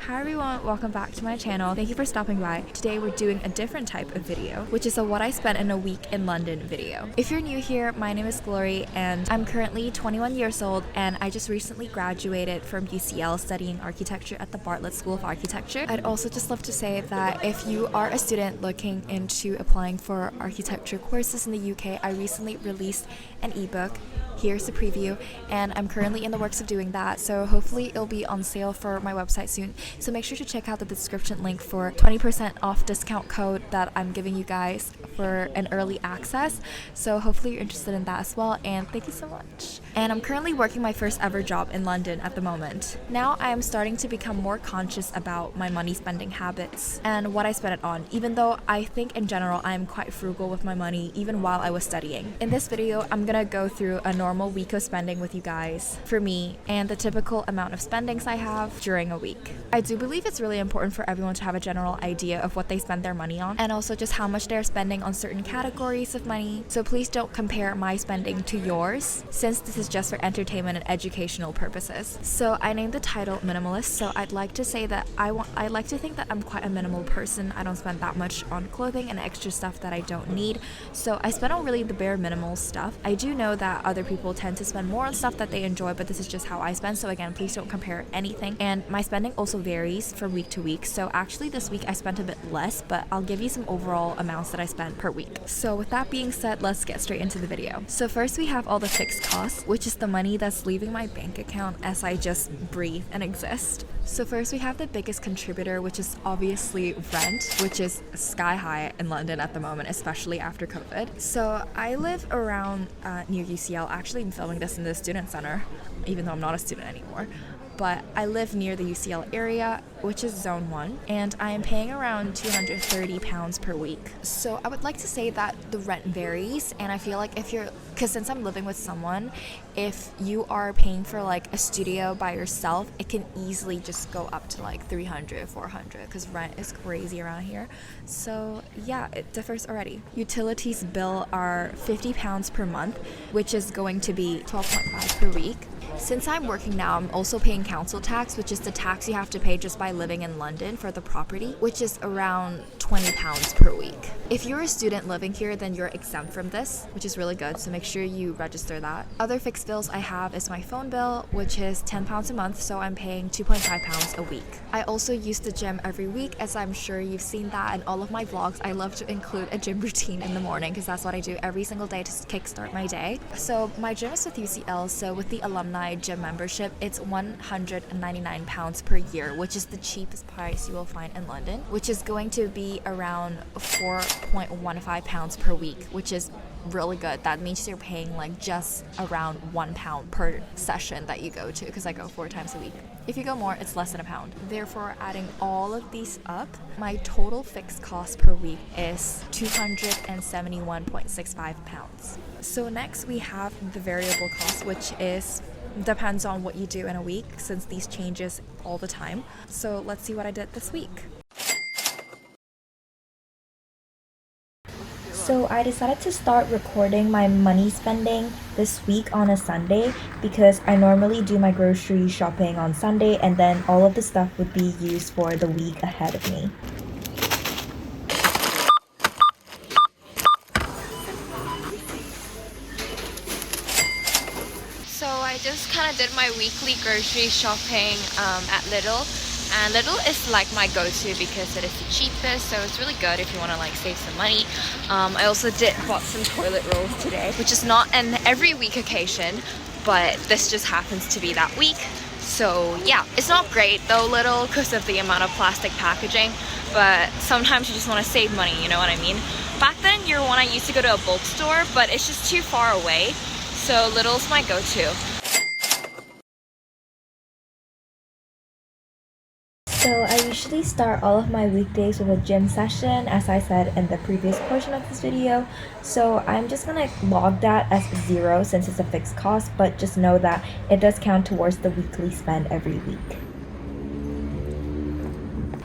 Hi everyone, welcome back to my channel. Thank you for stopping by. Today we're doing a different type of video, which is a what I spent in a week in London video. If you're new here, my name is Glory and I'm currently 21 years old and I just recently graduated from UCL studying architecture at the Bartlett School of Architecture. I'd also just love to say that if you are a student looking into applying for architecture courses in the UK, I recently released an ebook. Here's the preview, and I'm currently in the works of doing that, so hopefully it'll be on sale for my website soon. So make sure to check out the description link for 20% off discount code that I'm giving you guys for an early access. So hopefully you're interested in that as well, and thank you so much. And I'm currently working my first ever job in London at the moment. Now I am starting to become more conscious about my money spending habits and what I spend it on, even though I think in general I'm quite frugal with my money even while I was studying. In this video, I'm gonna go through a normal week of spending with you guys for me and the typical amount of spendings I have during a week. I do believe it's really important for everyone to have a general idea of what they spend their money on and also just how much they're spending on certain categories of money. So please don't compare my spending to yours, since this is just for entertainment and educational purposes. So I named the title Minimalist, so I'd like to say that I like to think that I'm quite a minimal person. I don't spend that much on clothing and extra stuff that I don't need. So I spend on really the bare minimal stuff. I do know that other people tend to spend more on stuff that they enjoy, but this is just how I spend. So again, please don't compare anything. And my spending also varies from week to week. So actually this week I spent a bit less, but I'll give you some overall amounts that I spent per week. So with that being said, let's get straight into the video. So first we have all the fixed costs, which is the money that's leaving my bank account as I just breathe and exist. So first we have the biggest contributor, which is obviously rent, which is sky high in London at the moment, especially after COVID. So I live around near UCL. Actually, I'm filming this in the student center, even though I'm not a student anymore. But I live near the UCL area, which is zone 1, and I am paying around £230 per week. So I would like to say that the rent varies, and I feel like because since I'm living with someone, if you are paying for like a studio by yourself, it can easily just go up to like 300, 400, because rent is crazy around here. So yeah, it differs already. Utilities bill are £50 per month, which is going to be 12.5 per week. Since I'm working now, I'm also paying council tax, which is the tax you have to pay just by living in London for the property, which is around £20 per week. If you're a student living here, then you're exempt from this, which is really good, so make sure you register that. Other fixed bills I have is my phone bill, which is £10 a month, so I'm paying £2.5 a week. I also use the gym every week, as I'm sure you've seen that in all of my vlogs. I love to include a gym routine in the morning, because that's what I do every single day to kickstart my day. So my gym is with UCL, so with the alumni gym membership, it's £199 per year, which is the cheapest price you will find in London, which is going to be around £4.15 per week, which is really good. That means you're paying like just around £1 per session that you go to, because I go 4 times a week. If you go more, it's less than £1. Therefore, adding all of these up, my total fixed cost per week is £271.65. So next we have the variable cost, which depends on what you do in a week, since these changes all the time. So let's see what I did this week. So I decided to start recording my money spending this week on a Sunday, because I normally do my grocery shopping on Sunday, and then all of the stuff would be used for the week ahead of me. So I just kind of did my weekly grocery shopping at Lidl, and Lidl is like my go-to because it is the cheapest, so it's really good if you want to like save some money. I also bought some toilet rolls today, which is not an every week occasion, but this just happens to be that week. So yeah, it's not great though, Lidl, because of the amount of plastic packaging, but sometimes you just want to save money, you know what I mean? Back then, I used to go to a bulk store, but it's just too far away. So Lidl's my go-to. So I usually start all of my weekdays with a gym session, as I said in the previous portion of this video. So I'm just gonna log that as 0 since it's a fixed cost, but just know that it does count towards the weekly spend every week.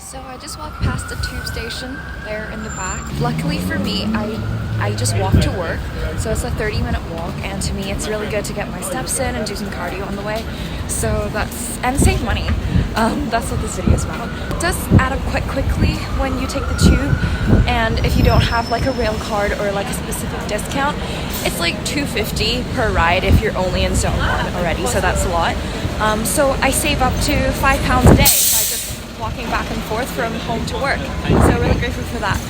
So I just walked past the tube station there in the back. Luckily for me, I just walk to work, so it's a 30-minute walk, and to me it's really good to get my steps in and do some cardio on the way. So and save money. That's what this video is about. It does add up quite quickly when you take the tube, and if you don't have like a rail card or like a specific discount, it's like $2.50 per ride if you're only in zone 1 already, so that's a lot. So I save up to £5 a day by just walking back and forth from home to work. So really grateful for that.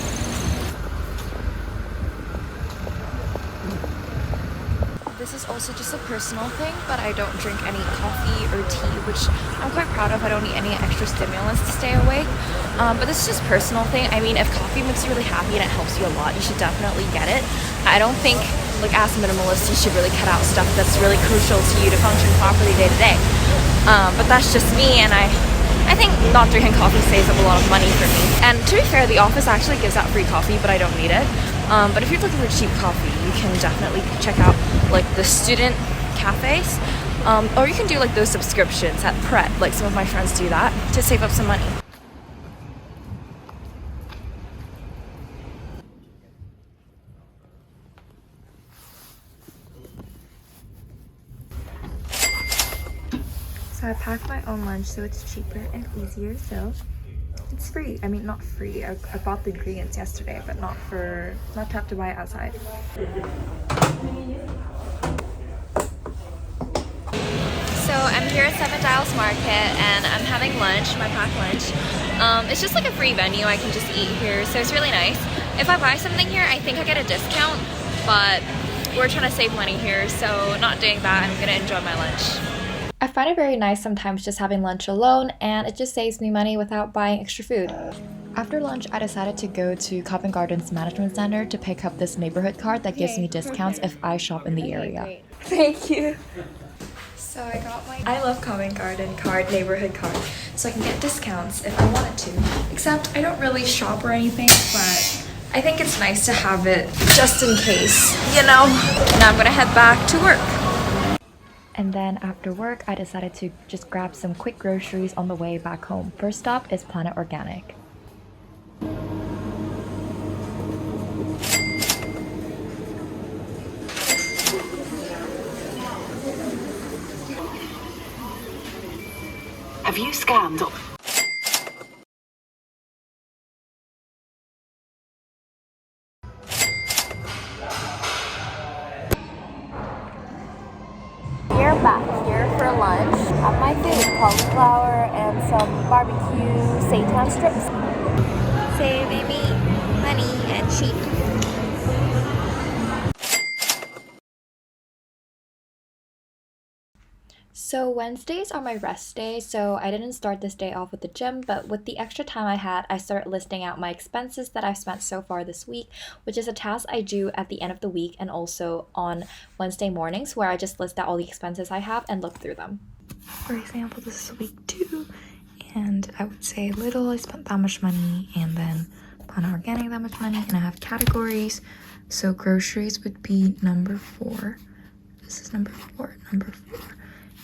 This is also just a personal thing, but I don't drink any coffee or tea, which I'm quite proud of. I don't need any extra stimulants to stay awake. But this is just a personal thing. I mean, if coffee makes you really happy and it helps you a lot, you should definitely get it. I don't think, like as a minimalist, you should really cut out stuff that's really crucial to you to function properly day to day. But that's just me, and I think not drinking coffee saves up a lot of money for me. And to be fair, the office actually gives out free coffee, but I don't need it. But if you're looking for cheap coffee, you can definitely check out like the student cafes, or you can do like those subscriptions at Pret, like some of my friends do that to save up some money. So I packed my own lunch so it's cheaper and easier, so it's free. I mean, not free. I bought the ingredients yesterday, but not to have to buy it outside. So I'm here at Seven Dials Market and I'm having lunch, my packed lunch. It's just like a free venue. I can just eat here, so it's really nice. If I buy something here, I think I get a discount, but we're trying to save money here, so not doing that. I'm gonna enjoy my lunch. I find it very nice sometimes just having lunch alone, and it just saves me money without buying extra food. After lunch, I decided to go to Covent Garden's Management Center to pick up this neighborhood card that gives me discounts if I shop in the area. Great. Thank you. So I got my I Love Covent Garden card, neighborhood card, so I can get discounts if I wanted to. Except I don't really shop or anything, but I think it's nice to have it just in case, you know? Now I'm gonna head back to work. And then after work, I decided to just grab some quick groceries on the way back home. First stop is Planet Organic. Have you scanned? We're back here for lunch. Have my food, cauliflower and some barbecue seitan strips. Saving me money and cheap. So Wednesdays are my rest days, so I didn't start this day off with the gym, but with the extra time I had, I started listing out my expenses that I've spent so far this week, which is a task I do at the end of the week and also on Wednesday mornings, where I just list out all the expenses I have and look through them. For example, this is week 2, and I would say Little, I spent that much money, and then Planet Organic that much money, and I have categories. So groceries would be number 4. This is number 4, number 4.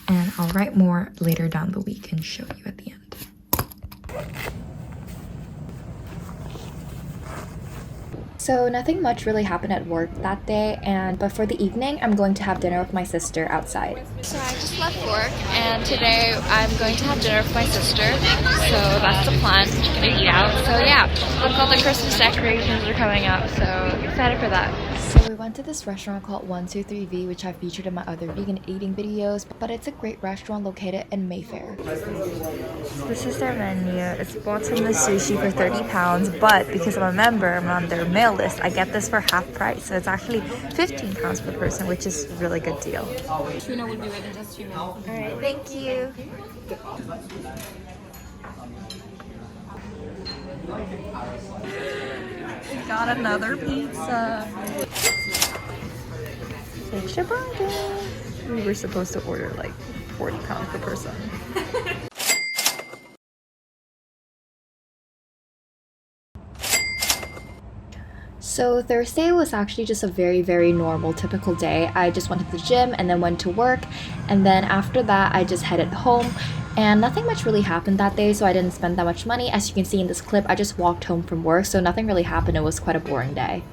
And I'll write more later down the week and show you at the end. So nothing much really happened at work that day, but for the evening, I'm going to have dinner with my sister outside. So I just left work, and today I'm going to have dinner with my sister. So that's the plan. We're gonna eat out. So yeah, look, all the Christmas decorations are coming up. So excited for that. So we went to this restaurant called 123V, which I've featured in my other vegan eating videos, but it's a great restaurant located in Mayfair. This is their menu. It's bottomless sushi for £30, but because I'm a member, I'm on their mail list, I get this for half price. So it's actually £15 per person, which is a really good deal. Tuna would be ready in just 2 minutes. All right, thank you. We got another pizza. Extra burger. We were supposed to order like £40 per person. So Thursday was actually just a very, very normal, typical day. I just went to the gym and then went to work. And then after that, I just headed home. And nothing much really happened that day, so I didn't spend that much money. As you can see in this clip, I just walked home from work, so nothing really happened. It was quite a boring day.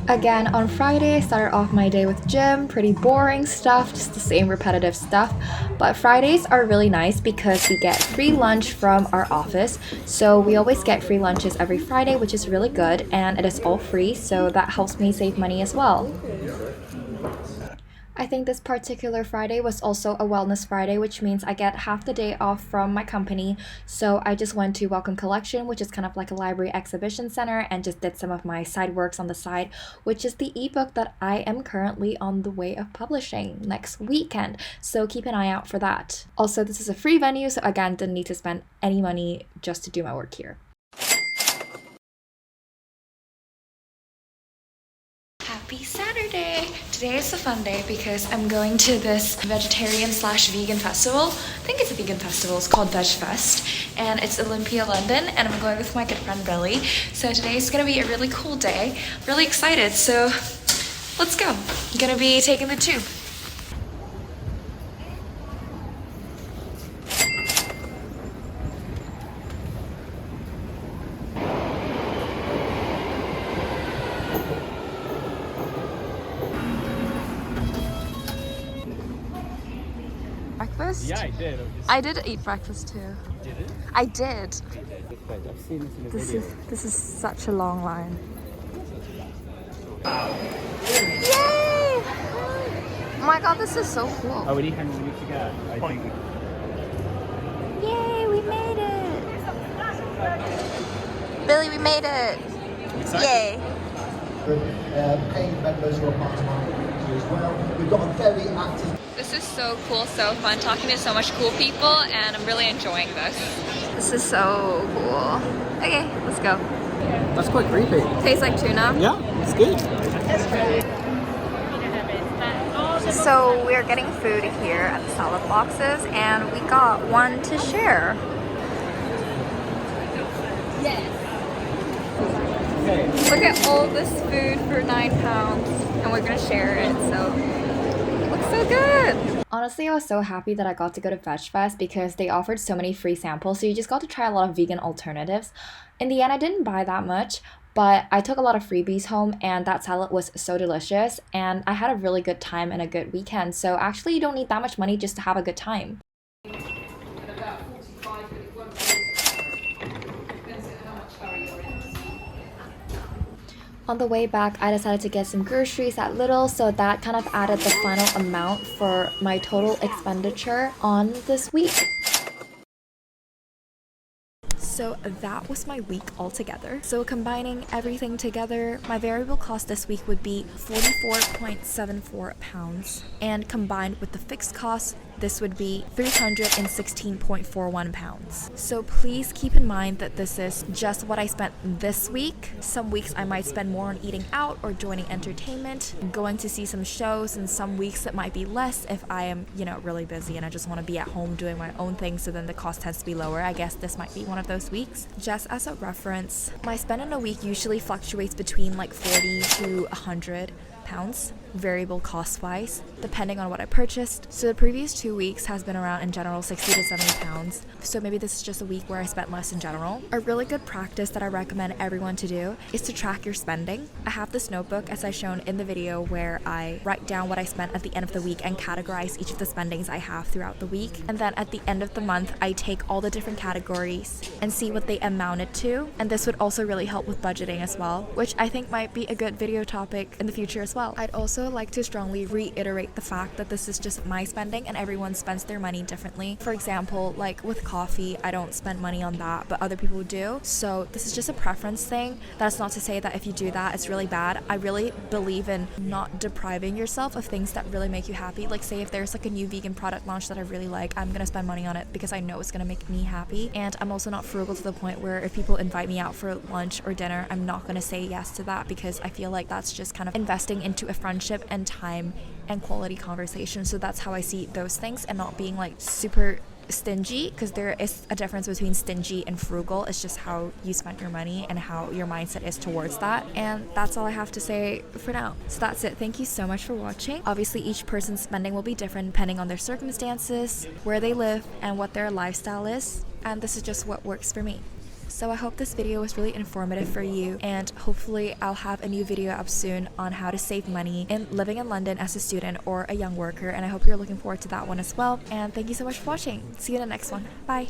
Again, on Friday, I started off my day with gym, pretty boring stuff, just the same repetitive stuff. But Fridays are really nice because we get free lunch from our office. So we always get free lunches every Friday, which is really good, and it is all free, so that helps me save money as well. I think this particular Friday was also a wellness Friday, which means I get half the day off from my company. So I just went to Welcome Collection, which is kind of like a library exhibition center, and just did some of my side works on the side, which is the ebook that I am currently on the way of publishing next weekend. So keep an eye out for that. Also, this is a free venue, so again, didn't need to spend any money just to do my work here. Happy Saturday! Today is a fun day because I'm going to this vegetarian/vegan festival. I think it's a vegan festival. It's called Veg Fest, and it's Olympia, London, and I'm going with my good friend Billy. So today is gonna be a really cool day. Really excited, so let's go. I'm gonna be taking the tube. Breakfast? Yeah, I did. I did eat breakfast too. Did it? I did. I've seen this in a This video. is such a long line. Wow. Yay! Oh my god, this is so cool. Oh, we need to go. I think. Yay, we made it! Billy, we made it! Yay! Paid members who are part of our community as well. We've got a very active. This is so cool, so fun, talking to so much cool people, and I'm really enjoying this. This is so cool. Okay, let's go. That's quite creepy. Tastes like tuna. Yeah, it's good. So we're getting food here at the salad boxes, and we got one to share. Look at all this food for £9, and we're gonna share it, so it looks so good. Honestly, I was so happy that I got to go to Veg Fest because they offered so many free samples, so you just got to try a lot of vegan alternatives. In the end, I didn't buy that much, but I took a lot of freebies home, and that salad was so delicious, and I had a really good time and a good weekend. So actually, you don't need that much money just to have a good time. On the way back, I decided to get some groceries at Lidl, so that kind of added the final amount for my total expenditure on this week. So that was my week altogether. So combining everything together, my variable cost this week would be £44.74, and combined with the fixed cost, this would be £316.41. So please keep in mind that this is just what I spent this week. Some weeks I might spend more on eating out or joining entertainment, going to see some shows, and some weeks it might be less if I am, really busy and I just want to be at home doing my own thing, so then the cost tends to be lower. I guess this might be one of those weeks. Just as a reference, my spend in a week usually fluctuates between like 40 to 100 pounds, variable cost wise, depending on what I purchased. So the previous 2 weeks has been around in general 60 to 70 pounds. So maybe this is just a week where I spent less in general. A really good practice that I recommend everyone to do is to track your spending. I have this notebook, as I shown in the video, where I write down what I spent at the end of the week and categorize each of the spendings I have throughout the week. And then at the end of the month, I take all the different categories and see what they amounted to. And this would also really help with budgeting as well, which I think might be a good video topic in the future as well. I'd also like to strongly reiterate the fact that this is just my spending and everyone spends their money differently. For example, like with coffee, I don't spend money on that, but other people do. So this is just a preference thing. That's not to say that if you do that, it's really bad. I really believe in not depriving yourself of things that really make you happy. Like say if there's like a new vegan product launch that I really like, I'm gonna spend money on it because I know it's gonna make me happy. And I'm also not frugal to the point where if people invite me out for lunch or dinner, I'm not gonna say yes to that, because I feel like that's just kind of investing into a friendship and time and quality conversation. So that's how I see those things, and not being like super stingy, because there is a difference between stingy and frugal. It's just how you spend your money and how your mindset is towards that. And that's all I have to say for now. So that's it. Thank you so much for watching. Obviously, each person's spending will be different depending on their circumstances, where they live, and what their lifestyle is. And this is just what works for me. So I hope this video was really informative for you, and hopefully I'll have a new video up soon on how to save money in living in London as a student or a young worker, and I hope you're looking forward to that one as well. And thank you so much for watching. See you in the next one. Bye.